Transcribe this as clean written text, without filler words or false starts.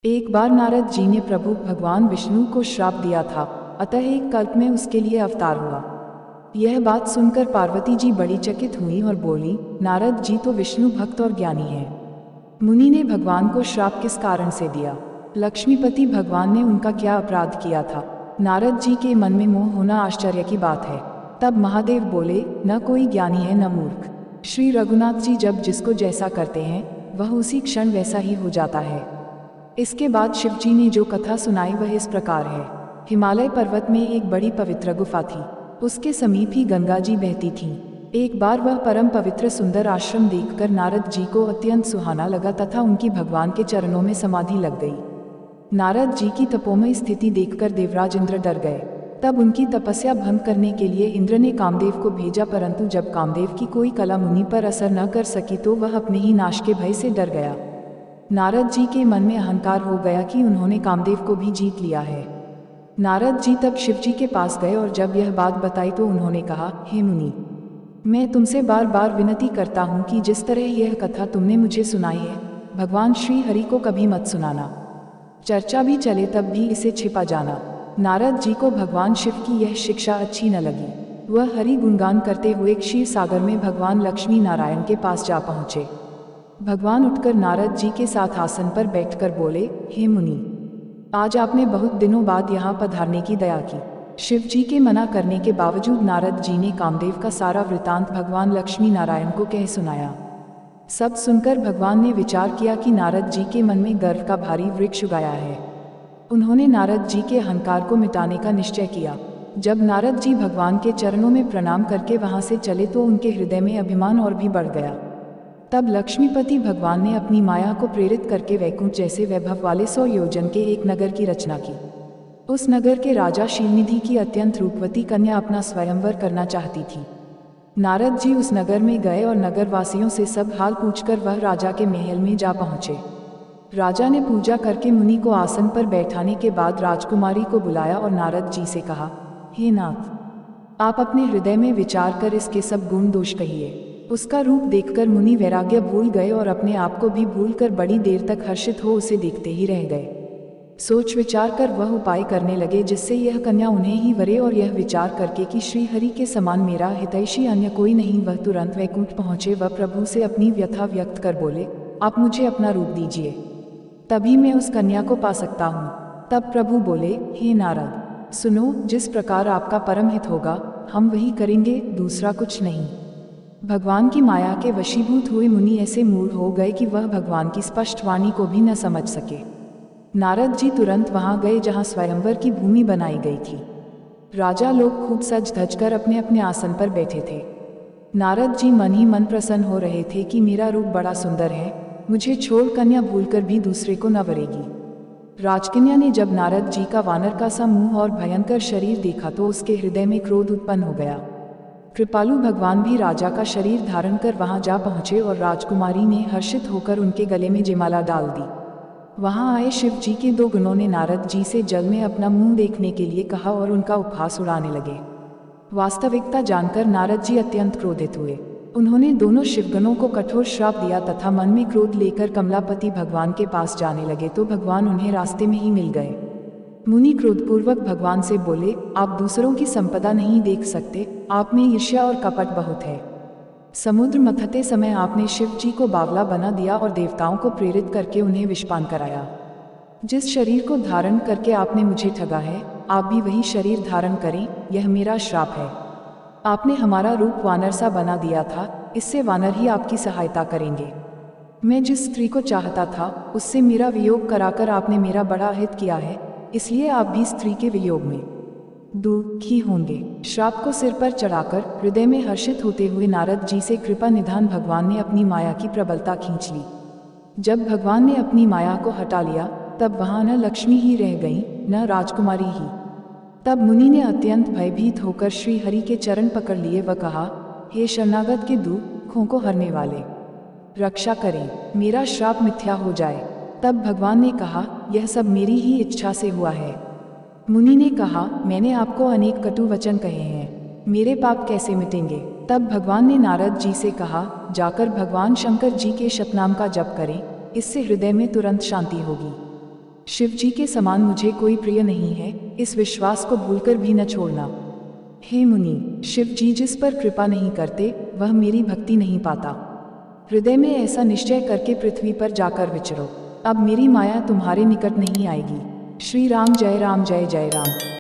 एक बार नारद जी ने प्रभु भगवान विष्णु को श्राप दिया था, अतः एक कल्प में उसके लिए अवतार हुआ। यह बात सुनकर पार्वती जी बड़ी चकित हुई और बोली, नारद जी तो विष्णु भक्त और ज्ञानी हैं। मुनि ने भगवान को श्राप किस कारण से दिया? लक्ष्मीपति भगवान ने उनका क्या अपराध किया था? नारद जी के मन में मोह होना आश्चर्य की बात है। तब महादेव बोले, न कोई ज्ञानी है न मूर्ख। श्री रघुनाथ जी जब जिसको जैसा करते हैं वह उसी क्षण वैसा ही हो जाता है। इसके बाद शिवजी ने जो कथा सुनाई वह इस प्रकार है। हिमालय पर्वत में एक बड़ी पवित्र गुफा थी। उसके समीप ही गंगा जी बहती थीं। एक बार वह परम पवित्र सुंदर आश्रम देखकर नारद जी को अत्यंत सुहाना लगा तथा उनकी भगवान के चरणों में समाधि लग गई। नारद जी की तपोमय स्थिति देखकर देवराज इंद्र डर गए। तब उनकी तपस्या भंग करने के लिए इंद्र ने कामदेव को भेजा, परंतु जब कामदेव की कोई कला मुनि पर असर न कर सकी तो वह अपने ही नाश के भय से डर गया। नारद जी के मन में अहंकार हो गया कि उन्होंने कामदेव को भी जीत लिया है। नारद जी तब शिवजी के पास गए और जब यह बात बताई तो उन्होंने कहा, हे मुनि, मैं तुमसे बार बार विनती करता हूँ कि जिस तरह यह कथा तुमने मुझे सुनाई है, भगवान श्री हरि को कभी मत सुनाना। चर्चा भी चले तब भी इसे छिपा जाना। नारद जी को भगवान शिव की यह शिक्षा अच्छी न लगी। वह हरि गुणगान करते हुए क्षीर सागर में भगवान लक्ष्मी नारायण के पास जा पहुँचे। भगवान उठकर नारद जी के साथ आसन पर बैठकर बोले, हे मुनि, आज आपने बहुत दिनों बाद यहाँ पधारने की दया की। शिव जी के मना करने के बावजूद नारद जी ने कामदेव का सारा वृतांत भगवान लक्ष्मी नारायण को कह सुनाया। सब सुनकर भगवान ने विचार किया कि नारद जी के मन में गर्व का भारी वृक्ष उगाया है। उन्होंने नारद जी के अहंकार को मिटाने का निश्चय किया। जब नारद जी भगवान के चरणों में प्रणाम करके वहां से चले तो उनके हृदय में अभिमान और भी बढ़ गया। तब लक्ष्मीपति भगवान ने अपनी माया को प्रेरित करके वैकुंठ जैसे वैभव वाले 100 योजन के एक नगर की रचना की। उस नगर के राजा शिवनिधि की अत्यंत रूपवती कन्या अपना स्वयंवर करना चाहती थी। नारद जी उस नगर में गए और नगरवासियों से सब हाल पूछकर वह राजा के महल में जा पहुँचे। राजा ने पूजा करके मुनि को आसन पर बैठाने के बाद राजकुमारी को बुलाया और नारद जी से कहा, हे नाथ, आप अपने हृदय में विचार कर इसके सब गुण दोष कहिए। उसका रूप देखकर मुनि वैराग्य भूल गए और अपने आप को भी भूलकर बड़ी देर तक हर्षित हो उसे देखते ही रह गए। सोच विचार कर वह उपाय करने लगे जिससे यह कन्या उन्हें ही वरे, और यह विचार करके कि श्री हरि के समान मेरा हितैषी अन्य कोई नहीं, वह तुरंत वैकुंठ पहुँचे। वह प्रभु से अपनी व्यथा व्यक्त कर बोले, आप मुझे अपना रूप दीजिए, तभी मैं उस कन्या को पा सकता हूँ। तब प्रभु बोले, हे नारद, सुनो, जिस प्रकार आपका परम हित होगा हम वही करेंगे, दूसरा कुछ नहीं। भगवान की माया के वशीभूत हुए मुनि ऐसे मूढ़ हो गए कि वह भगवान की स्पष्ट वाणी को भी न समझ सके। नारद जी तुरंत वहां गए जहां स्वयंवर की भूमि बनाई गई थी। राजा लोग खूब सज धज कर अपने अपने आसन पर बैठे थे। नारद जी मन ही मन प्रसन्न हो रहे थे कि मेरा रूप बड़ा सुंदर है, मुझे छोड़ कन्या भूलकर भी दूसरे को न वरेगी। राजकन्या ने जब नारद जी का वानर का सा मुंह और भयंकर शरीर देखा तो उसके हृदय में क्रोध उत्पन्न हो गया। कृपालु भगवान भी राजा का शरीर धारण कर वहां जा पहुंचे और राजकुमारी ने हर्षित होकर उनके गले में जयमाला डाल दी। वहां आए शिव जी के 2 गणों ने नारद जी से जल में अपना मुंह देखने के लिए कहा और उनका उपहास उड़ाने लगे। वास्तविकता जानकर नारद जी अत्यंत क्रोधित हुए। उन्होंने दोनों शिवगणों को कठोर श्राप दिया तथा मन में क्रोध लेकर कमलापति भगवान के पास जाने लगे तो भगवान उन्हें रास्ते में ही मिल गए। मुनि क्रोधपूर्वक भगवान से बोले, आप दूसरों की संपदा नहीं देख सकते, आप में ईर्ष्या और कपट बहुत है। समुद्र मथते समय आपने शिव जी को बावला बना दिया और देवताओं को प्रेरित करके उन्हें विषपान कराया। जिस शरीर को धारण करके आपने मुझे ठगा है, आप भी वही शरीर धारण करें, यह मेरा श्राप है। आपने हमारा रूप वानर सा बना दिया था, इससे वानर ही आपकी सहायता करेंगे। मैं जिस स्त्री को चाहता था उससे मेरा वियोग कराकर आपने मेरा बड़ा हित किया है, इसलिए आप भी स्त्री के वियोग में दुखी होंगे। श्राप को सिर पर चढ़ाकर हृदय में हर्षित होते हुए नारद जी से कृपा निधान भगवान ने अपनी माया की प्रबलता खींच ली। जब भगवान ने अपनी माया को हटा लिया तब वहां न लक्ष्मी ही रह गई न राजकुमारी ही। तब मुनि ने अत्यंत भयभीत होकर श्री हरि के चरण पकड़ लिए व कहा, हे शरणागत के दुखों को हरने वाले, रक्षा करें, मेरा श्राप मिथ्या हो जाए। तब भगवान ने कहा, यह सब मेरी ही इच्छा से हुआ है। मुनि ने कहा, मैंने आपको अनेक कटु वचन कहे हैं, मेरे पाप कैसे मिटेंगे? तब भगवान ने नारद जी से कहा, जाकर भगवान शंकर जी के शतनाम का जप करें, इससे हृदय में तुरंत शांति होगी। शिव जी के समान मुझे कोई प्रिय नहीं है, इस विश्वास को भूलकर भी न छोड़ना। हे मुनि, शिव जी जिस पर कृपा नहीं करते वह मेरी भक्ति नहीं पाता। हृदय में ऐसा निश्चय करके पृथ्वी पर जाकर विचरो। अब मेरी माया तुम्हारे निकट नहीं आएगी। श्री राम जय जय राम।